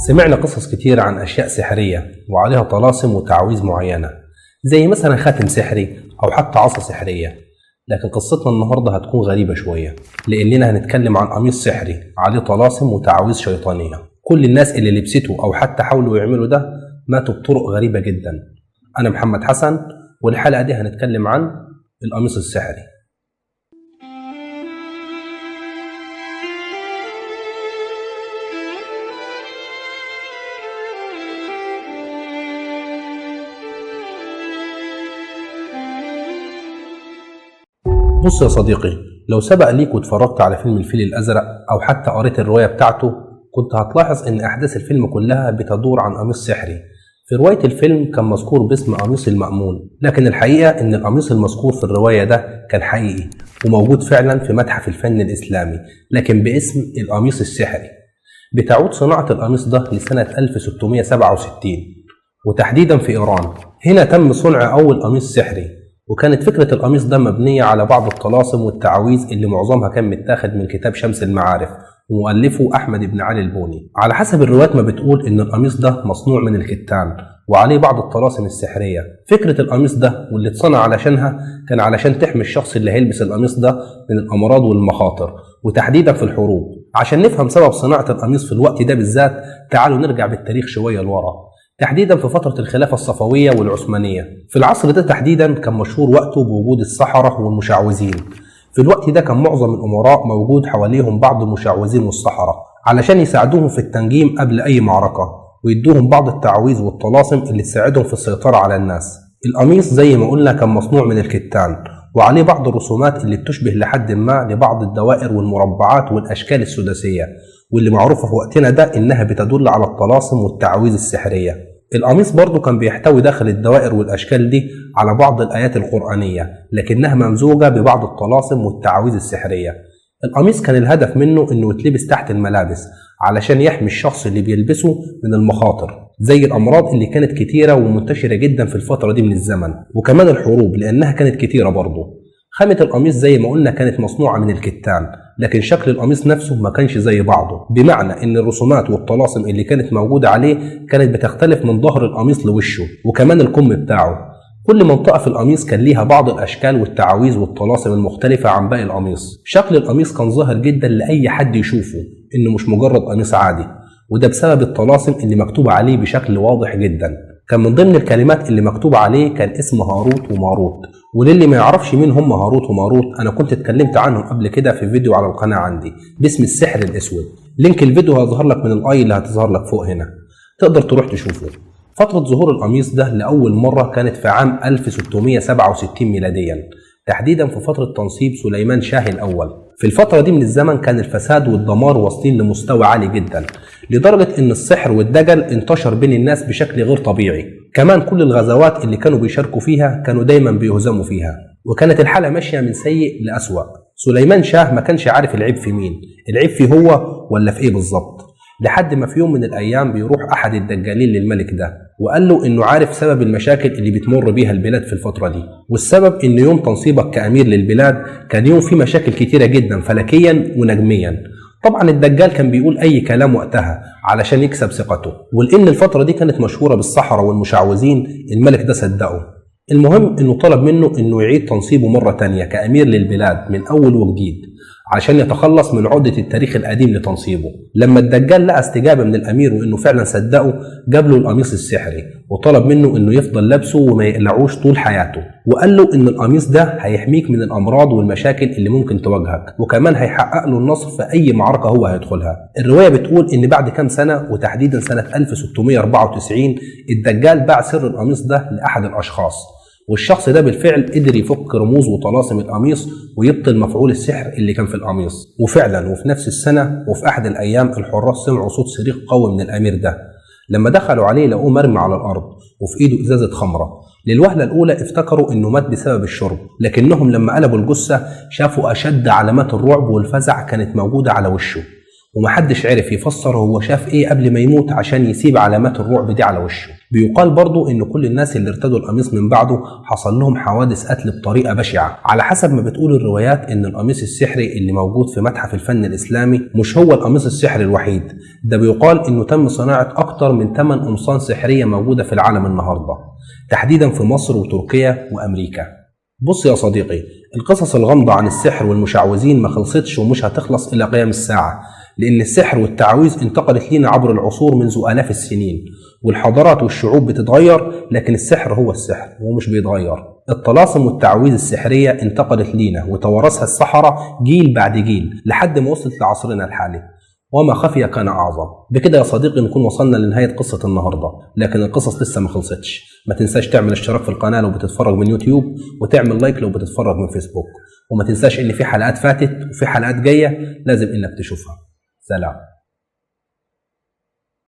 سمعنا قصص كتير عن أشياء سحرية وعليها طلاسم وتعاويذ معينة، زي مثلا خاتم سحري أو حتى عصا سحرية. لكن قصتنا النهاردة هتكون غريبة شوية، لأننا هنتكلم عن قميص سحري عليه طلاسم وتعاويذ شيطانية. كل الناس اللي لبسته أو حتى حاولوا يعملوا ده ماتوا بطرق غريبة جدا. أنا محمد حسن، والحلقة دي هنتكلم عن القميص السحري. بص يا صديقي، لو سبق ليك واتفرجت على فيلم الفيل الأزرق أو حتى قريت الرواية بتاعته، كنت هتلاحظ إن أحداث الفيلم كلها بتدور عن قميص سحري. في رواية الفيلم كان مذكور باسم قميص المأمون، لكن الحقيقة إن القميص المذكور في الرواية ده كان حقيقي وموجود فعلا في متحف الفن الإسلامي، لكن باسم القميص السحري. بتعود صناعة القميص ده لسنة 1667 وتحديدا في إيران. هنا تم صنع أول قميص سحري، وكانت فكرة القميص ده مبنية على بعض الطلاسم والتعاويذ اللي معظمها كان متاخد من كتاب شمس المعارف ومؤلفه أحمد بن علي البوني. على حسب الروايات ما بتقول إن القميص ده مصنوع من الكتان وعليه بعض الطلاسم السحرية. فكرة القميص ده واللي اتصنع علشانها كان علشان تحمي الشخص اللي هيلبس القميص ده من الأمراض والمخاطر، وتحديدا في الحروب. عشان نفهم سبب صناعة القميص في الوقت ده بالذات، تعالوا نرجع بالتاريخ شوية لورا، تحديدا في فترة الخلافة الصفوية والعثمانية. في العصر ده تحديدا كان مشهور وقته بوجود السحرة والمشعوذين. في الوقت ده كان معظم الأمراء موجود حواليهم بعض المشعوذين والسحرة علشان يساعدوهم في التنجيم قبل أي معركة، ويدوهم بعض التعاويذ والطلاسم اللي تساعدهم في السيطرة على الناس. القميص زي ما قلنا كان مصنوع من الكتان، وعليه بعض الرسومات اللي بتشبه لحد ما لبعض الدوائر والمربعات والأشكال السداسية، واللي معروفة في وقتنا ده إنها بتدل على الطلاسم والتعاويذ السحرية. القميص برضو كان بيحتوي داخل الدوائر والأشكال دي على بعض الآيات القرآنية، لكنها ممزوجة ببعض الطلاسم والتعاويذ السحرية. القميص كان الهدف منه إنه يتلبس تحت الملابس علشان يحمي الشخص اللي بيلبسه من المخاطر، زي الأمراض اللي كانت كتيرة ومنتشرة جدا في الفترة دي من الزمن، وكمان الحروب لأنها كانت كتيرة برضو. خامة القميص زي ما قلنا كانت مصنوعة من الكتان، لكن شكل القميص نفسه ما كانش زي بعضه، بمعنى ان الرسومات والطلاسم اللي كانت موجودة عليه كانت بتختلف من ظهر القميص لوشه، وكمان الكم بتاعه. كل منطقة في القميص كان ليها بعض الأشكال والتعاويذ والطلاسم المختلفة عن باقي القميص. شكل القميص كان ظاهر جدا لأي حد يشوفه إنه مش مجرد قميص عادي، وده بسبب الطلاسم اللي مكتوبة عليه بشكل واضح جدا. كان من ضمن الكلمات اللي مكتوبة عليه كان اسم هاروت وماروت. وللي ما يعرفش مين هم هاروت وماروت، أنا كنت اتكلمت عنهم قبل كده في فيديو على القناة عندي باسم السحر الأسود. لينك الفيديو هيظهر لك من الآي اللي هتظهر لك فوق هنا، تقدر تروح تشوفه. فترة ظهور القميص ده لأول مرة كانت في عام 1667 ميلاديا، تحديدا في فترة تنصيب سليمان شاه الأول. في الفترة دي من الزمن كان الفساد والدمار واصلين لمستوى عالي جدا، لدرجة ان السحر والدجل انتشر بين الناس بشكل غير طبيعي. كمان كل الغزوات اللي كانوا بيشاركوا فيها كانوا دايما بيهزموا فيها، وكانت الحالة ماشية من سيء لأسوأ. سليمان شاه ما كانش عارف العيب في مين، العيب فيه هو ولا في ايه بالظبط، لحد ما في يوم من الأيام بيروح أحد الدجالين للملك ده وقال له إنه عارف سبب المشاكل اللي بتمر بيها البلاد في الفترة دي، والسبب إن يوم تنصيبك كأمير للبلاد كان يوم فيه مشاكل كتيرة جدا فلكيا ونجميا. طبعا الدجال كان بيقول أي كلام وقتها علشان يكسب ثقته، ولأن الفترة دي كانت مشهورة بالسحرة والمشعوذين الملك ده صدقه. المهم إنه طلب منه إنه يعيد تنصيبه مرة تانية كأمير للبلاد من أول وجديد عشان يتخلص من عقدة التاريخ القديم لتنصيبه. لما الدجال لقى استجابة من الأمير وإنه فعلا صدقه، جاب له القميص السحري وطلب منه إنه يفضل لابسه وما يقلعوش طول حياته، وقال له إن القميص ده هيحميك من الأمراض والمشاكل اللي ممكن تواجهك، وكمان هيحقق له النصر في أي معركة هو هيدخلها. الرواية بتقول إن بعد كام سنة، وتحديدا سنة 1694، الدجال باع سر القميص ده لأحد الأشخاص، والشخص ده بالفعل قدر يفك رموز وطلاسم القميص ويبطل مفعول السحر اللي كان في القميص. وفعلا وفي نفس السنة وفي أحد الأيام الحراس سمعوا صوت صريخ قوي من الأمير ده. لما دخلوا عليه لقوه مرمي على الأرض وفي إيده إزازة خمرة. للوهلة الأولى افتكروا إنه مات بسبب الشرب، لكنهم لما قلبوا الجثة شافوا أشد علامات الرعب والفزع كانت موجودة على وشه، ومحدش عرف يفسر هو شاف ايه قبل ما يموت عشان يسيب علامات الرعب دي على وشه. بيقال برضو ان كل الناس اللي ارتدوا القميص من بعده حصل لهم حوادث قتل بطريقة بشعة. على حسب ما بتقول الروايات ان القميص السحري اللي موجود في متحف الفن الاسلامي مش هو القميص السحري الوحيد، ده بيقال انه تم صناعة اكتر من 8 قمصان سحرية موجودة في العالم النهاردة، تحديدا في مصر وتركيا وامريكا. بص يا صديقي، القصص الغامضة عن السحر والمشعوذين ما خلصتش ومش هتخلص إلى قيام الساعة، لأن السحر والتعويذ انتقلت لينا عبر العصور منذ آلاف السنين، والحضارات والشعوب بتتغير لكن السحر هو السحر ومش بيتغير. الطلاسم والتعويذ السحرية انتقلت لينا وتوارثها السحرة جيل بعد جيل لحد ما وصلت لعصرنا الحالي، وما خفي كان أعظم. بكده يا صديقي نكون وصلنا لنهاية قصة النهاردة، لكن القصص لسه ما خلصتش. ما تنساش تعمل اشتراك في القناة لو بتتفرج من يوتيوب، وتعمل لايك لو بتتفرج من فيسبوك، وما تنساش ان في حلقات فاتت وفي حلقات جاية لازم انك تشوفها. سلام.